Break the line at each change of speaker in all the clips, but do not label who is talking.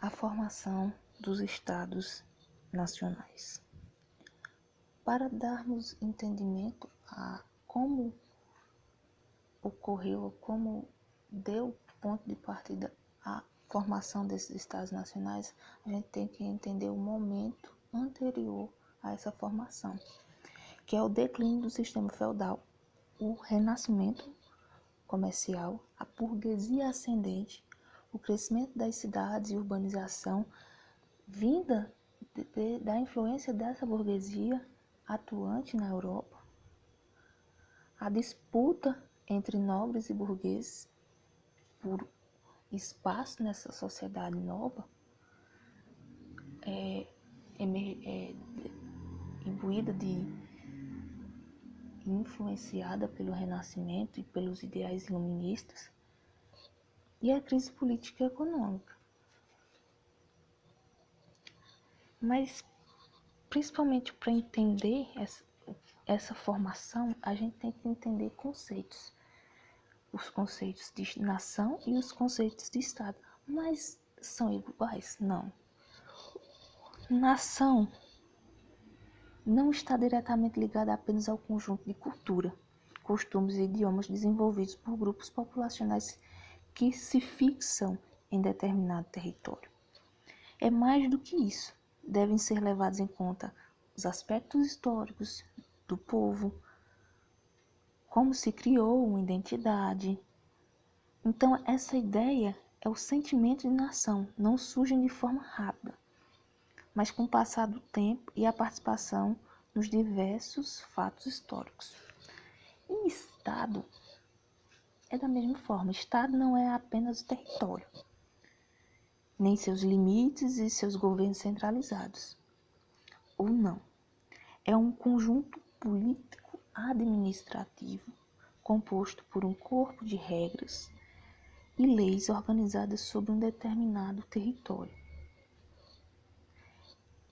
a formação dos Estados nacionais. Para darmos entendimento a como ocorreu, como deu ponto de partida a formação desses Estados nacionais, a gente tem que entender o momento anterior a essa formação, que é o declínio do sistema feudal, o renascimento comercial, a burguesia ascendente, o crescimento das cidades e urbanização vinda da influência dessa burguesia atuante na Europa, a disputa entre nobres e burgueses por espaço nessa sociedade nova, imbuída influenciada pelo Renascimento e pelos ideais iluministas, e a crise política e econômica. Mas, principalmente para entender essa formação, a gente tem que entender conceitos. Os conceitos de nação e os conceitos de Estado. Mas são iguais? Não. Nação não está diretamente ligada apenas ao conjunto de cultura, costumes e idiomas desenvolvidos por grupos populacionais que se fixam em determinado território. É mais do que isso. Devem ser levados em conta os aspectos históricos do povo, como se criou uma identidade. Então, essa ideia é o sentimento de nação, não surge de forma rápida, mas com o passar do tempo e a participação nos diversos fatos históricos. E Estado é da mesma forma. Estado não é apenas o território, nem seus limites e seus governos centralizados. Ou não. É um conjunto político-administrativo composto por um corpo de regras e leis organizadas sobre um determinado território.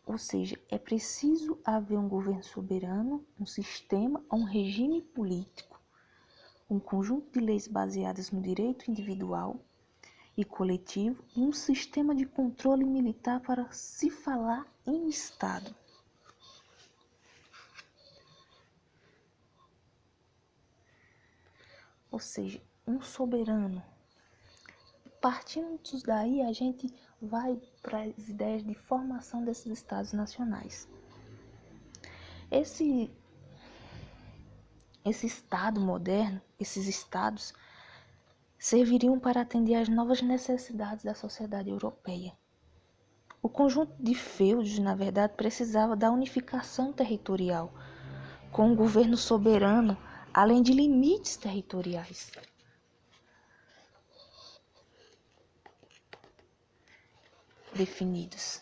Ou seja, é preciso haver um governo soberano, um sistema, um regime político, um conjunto de leis baseadas no direito individual e coletivo e um sistema de controle militar para se falar em Estado. Ou seja, um soberano. Partindo daí, a gente vai para as ideias de formação desses Estados nacionais. Esse Estado moderno, esses Estados, serviriam para atender às novas necessidades da sociedade europeia. O conjunto de feudos, na verdade, precisava da unificação territorial, com um governo soberano, além de limites territoriais. Definidos,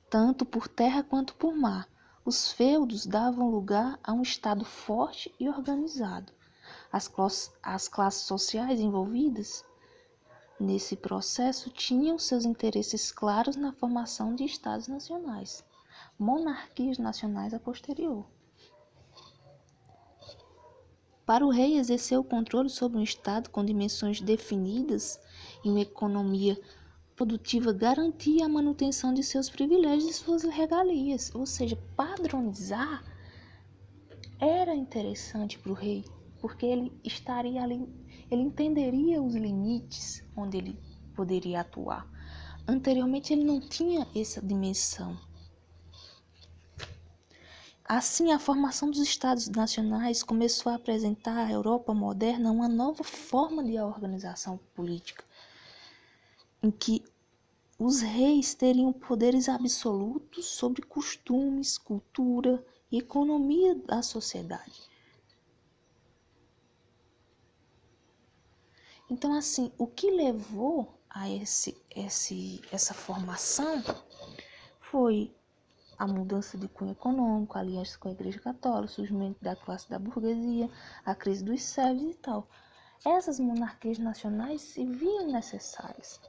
tanto por terra quanto por mar. Os feudos davam lugar a um Estado forte e organizado. As classes sociais envolvidas nesse processo tinham seus interesses claros na formação de Estados nacionais, monarquias nacionais a posterior. Para o rei exercer o controle sobre um Estado com dimensões definidas e uma economia produtiva garantia a manutenção de seus privilégios e suas regalias, ou seja, padronizar era interessante para o rei, porque ele estaria ali, ele entenderia os limites onde ele poderia atuar. Anteriormente ele não tinha essa dimensão. Assim, a formação dos Estados nacionais começou a apresentar à Europa moderna uma nova forma de organização política, em que os reis teriam poderes absolutos sobre costumes, cultura e economia da sociedade. Então, assim, o que levou a essa formação foi a mudança de cunho econômico, a aliança com a Igreja Católica, o surgimento da classe da burguesia, a crise dos servos e tal. Essas monarquias nacionais se viam necessárias.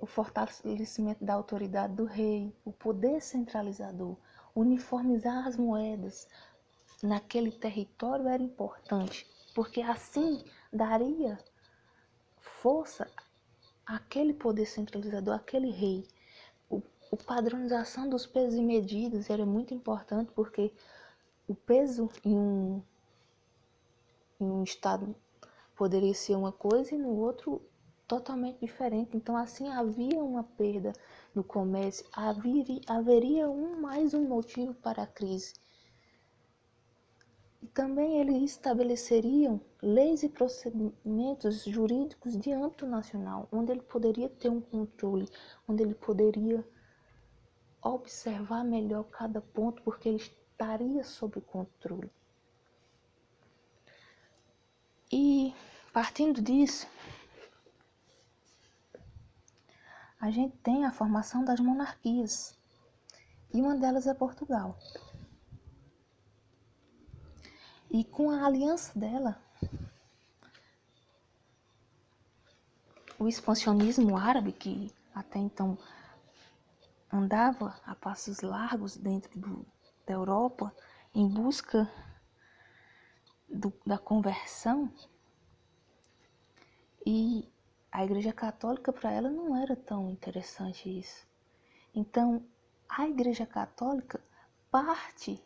O fortalecimento da autoridade do rei, o poder centralizador, uniformizar as moedas naquele território era importante, porque assim daria força aquele poder centralizador, aquele rei. O padronização dos pesos e medidas era muito importante, porque o peso em um estado poderia ser uma coisa e no outro totalmente diferente. Então, assim, havia uma perda no comércio, haveria mais um motivo para a crise. E também eles estabeleceriam leis e procedimentos jurídicos de âmbito nacional, onde ele poderia ter um controle, onde ele poderia observar melhor cada ponto, porque ele estaria sob controle. E, partindo disso, a gente tem a formação das monarquias, e uma delas é Portugal. E com a aliança dela, o expansionismo árabe, que até então andava a passos largos dentro da Europa, em busca da conversão, e a Igreja Católica, para ela, não era tão interessante isso. Então, a Igreja Católica parte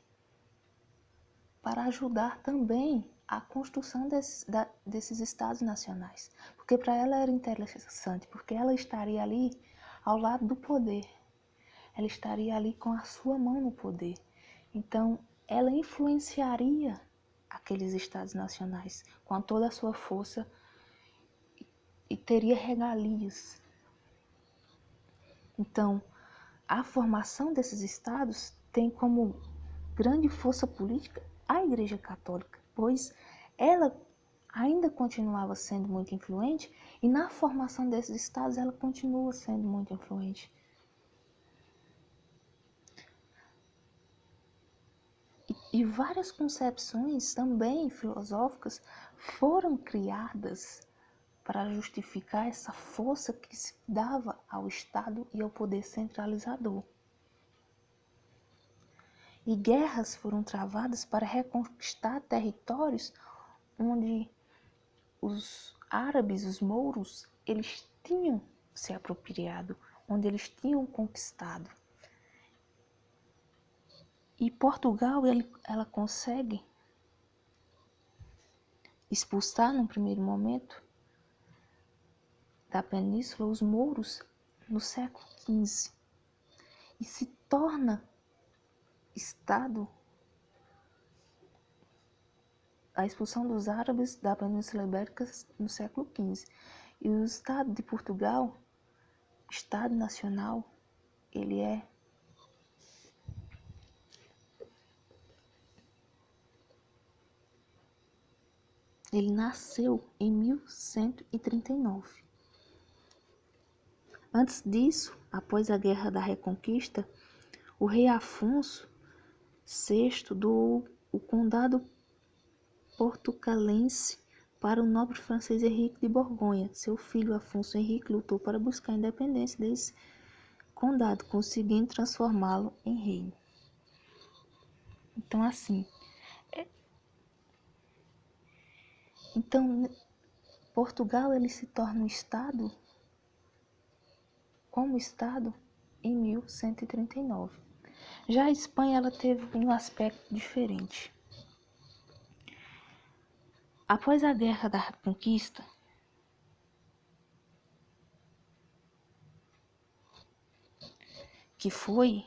para ajudar também a construção desses estados nacionais. Porque para ela era interessante, porque ela estaria ali ao lado do poder. Ela estaria ali com a sua mão no poder. Então, ela influenciaria aqueles estados nacionais com toda a sua força e teria regalias. Então, a formação desses estados tem como grande força política a Igreja Católica, pois ela ainda continuava sendo muito influente e na formação desses estados ela continua sendo muito influente. E várias concepções também filosóficas foram criadas para justificar essa força que se dava ao Estado e ao poder centralizador. E guerras foram travadas para reconquistar territórios onde os árabes, os mouros, eles tinham se apropriado, onde eles tinham conquistado. E Portugal, ela consegue expulsar, num primeiro momento, da península os mouros no século XV e se torna Estado a expulsão dos árabes da Península Ibérica no século XV. E o Estado de Portugal, Estado Nacional, ele nasceu em 1139. Antes disso, após a Guerra da Reconquista, o rei Afonso VI doou o condado portucalense para o nobre francês Henrique de Borgonha. Seu filho Afonso Henrique lutou para buscar a independência desse condado, conseguindo transformá-lo em reino. Então, assim, Portugal ele se torna um estado, como estado, em 1139. Já a Espanha ela teve um aspecto diferente. Após a Guerra da Reconquista, que foi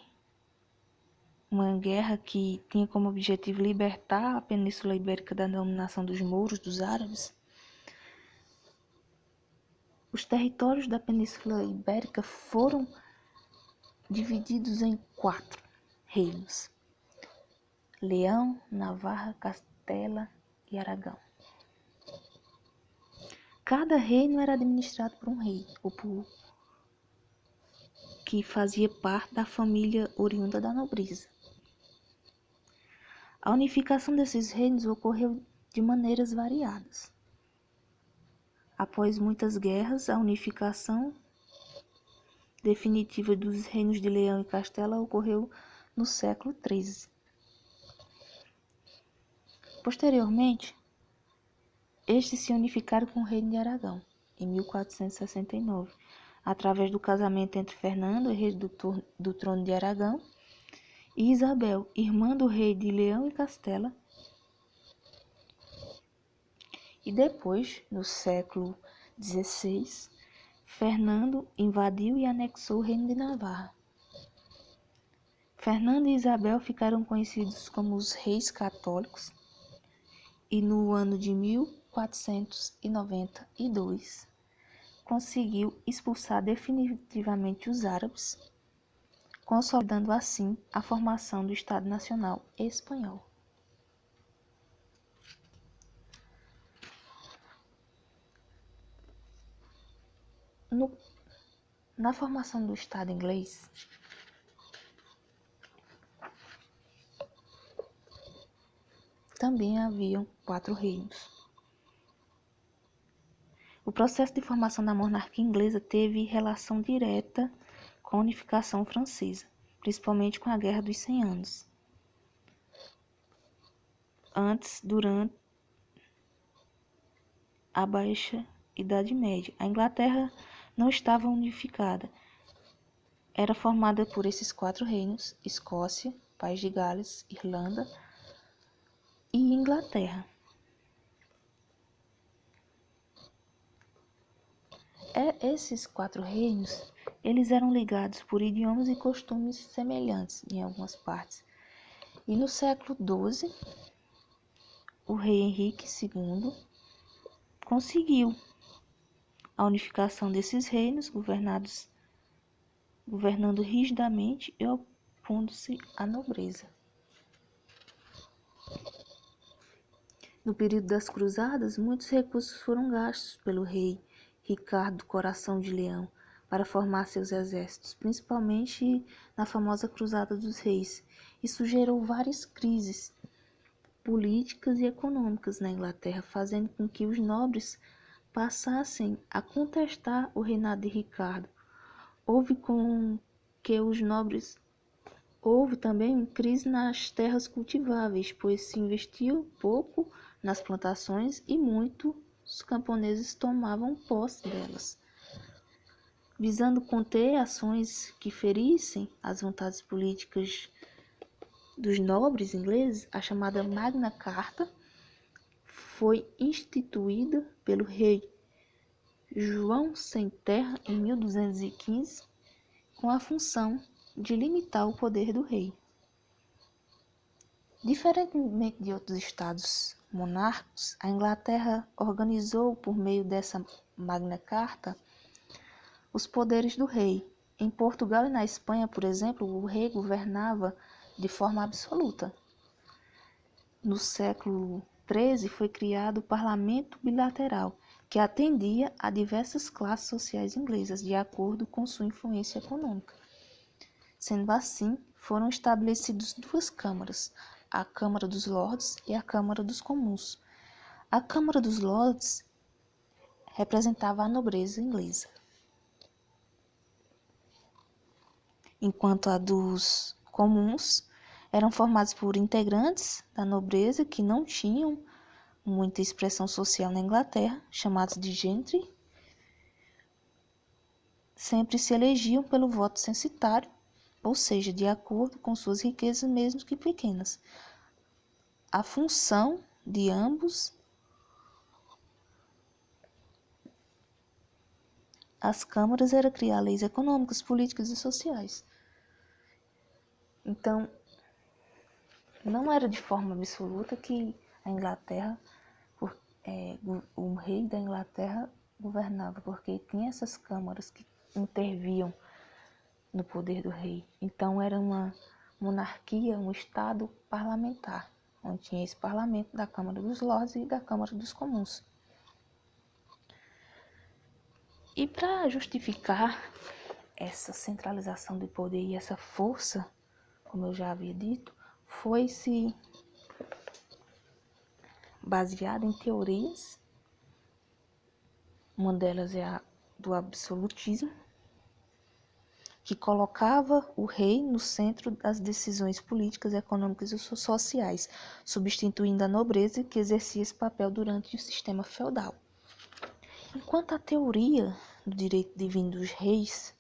uma guerra que tinha como objetivo libertar a Península Ibérica da dominação dos mouros, dos árabes, os territórios da Península Ibérica foram divididos em 4 reinos: Leão, Navarra, Castela e Aragão. Cada reino era administrado por um rei, ou por que fazia parte da família oriunda da nobreza. A unificação desses reinos ocorreu de maneiras variadas. Após muitas guerras, a unificação definitiva dos reinos de Leão e Castela ocorreu no século XIII. Posteriormente, estes se unificaram com o reino de Aragão, em 1469, através do casamento entre Fernando, rei do trono de Aragão, e Isabel, irmã do rei de Leão e Castela. E depois, no século XVI, Fernando invadiu e anexou o reino de Navarra. Fernando e Isabel ficaram conhecidos como os reis católicos e no ano de 1492 conseguiu expulsar definitivamente os árabes, consolidando assim a formação do Estado Nacional Espanhol. Na formação do Estado inglês, também haviam 4 reinos. O processo de formação da monarquia inglesa teve relação direta com a unificação francesa, principalmente com a Guerra dos 100 Anos. Antes, durante a Baixa Idade Média, a Inglaterra não estava unificada. Era formada por esses 4 reinos: Escócia, País de Gales, Irlanda e Inglaterra. Esses 4 reinos, eles eram ligados por idiomas e costumes semelhantes em algumas partes. E no século XII, o rei Henrique II conseguiu a unificação desses reinos, governando rigidamente e opondo-se à nobreza. No período das Cruzadas, muitos recursos foram gastos pelo rei Ricardo Coração de Leão para formar seus exércitos, principalmente na famosa Cruzada dos Reis. Isso gerou várias crises políticas e econômicas na Inglaterra, fazendo com que os nobres passassem a contestar o reinado de Ricardo. Houve também crise nas terras cultiváveis, pois se investiu pouco nas plantações e muitos camponeses tomavam posse delas. Visando conter ações que ferissem as vontades políticas dos nobres ingleses, a chamada Magna Carta foi instituída pelo rei João Sem Terra em 1215, com a função de limitar o poder do rei. Diferentemente de outros estados monárquicos, a Inglaterra organizou, por meio dessa Magna Carta, os poderes do rei. Em Portugal e na Espanha, por exemplo, o rei governava de forma absoluta. No século XIII foi criado o Parlamento Bilateral, que atendia a diversas classes sociais inglesas, de acordo com sua influência econômica. Sendo assim, foram estabelecidas 2 câmaras, a Câmara dos Lordes e a Câmara dos Comuns. A Câmara dos Lordes representava a nobreza inglesa, enquanto a dos Comuns eram formados por integrantes da nobreza que não tinham muita expressão social na Inglaterra, chamados de gentry. Sempre se elegiam pelo voto censitário, ou seja, de acordo com suas riquezas, mesmo que pequenas. A função de ambos as câmaras era criar leis econômicas, políticas e sociais. Então, não era de forma absoluta que a Inglaterra, o rei da Inglaterra governava, porque tinha essas câmaras que interviam no poder do rei. Então, era uma monarquia, um estado parlamentar, onde tinha esse parlamento da Câmara dos Lordes e da Câmara dos Comuns. E para justificar essa centralização do poder e essa força, como eu já havia dito, foi-se baseada em teorias. Uma delas é a do absolutismo, que colocava o rei no centro das decisões políticas, econômicas e sociais, substituindo a nobreza que exercia esse papel durante o sistema feudal. Enquanto a teoria do direito divino dos reis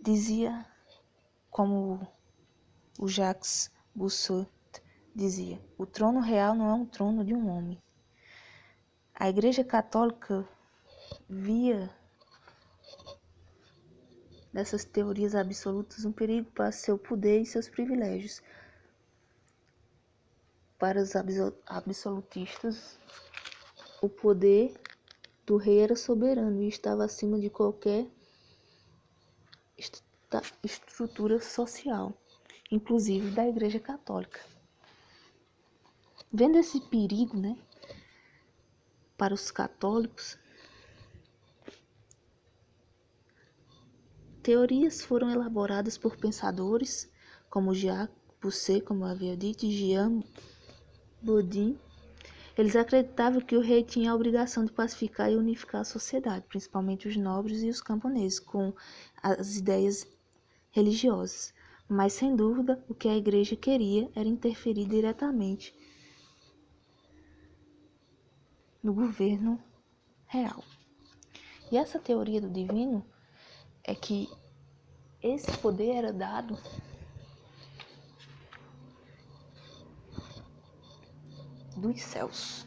dizia, como o Jacques Rousseau dizia, o trono real não é um trono de um homem. A Igreja Católica via nessas teorias absolutas um perigo para seu poder e seus privilégios. Para os absolutistas, o poder do rei era soberano e estava acima de qualquer estrutura social, inclusive da Igreja Católica. Vendo esse perigo, para os católicos, teorias foram elaboradas por pensadores como Jacques Rousseau, como eu havia dito, e Jean Bodin. Eles acreditavam que o rei tinha a obrigação de pacificar e unificar a sociedade, principalmente os nobres e os camponeses, com as ideias religiosas. Mas, sem dúvida, o que a igreja queria era interferir diretamente no governo real. E essa teoria do divino é que esse poder era dado dos céus.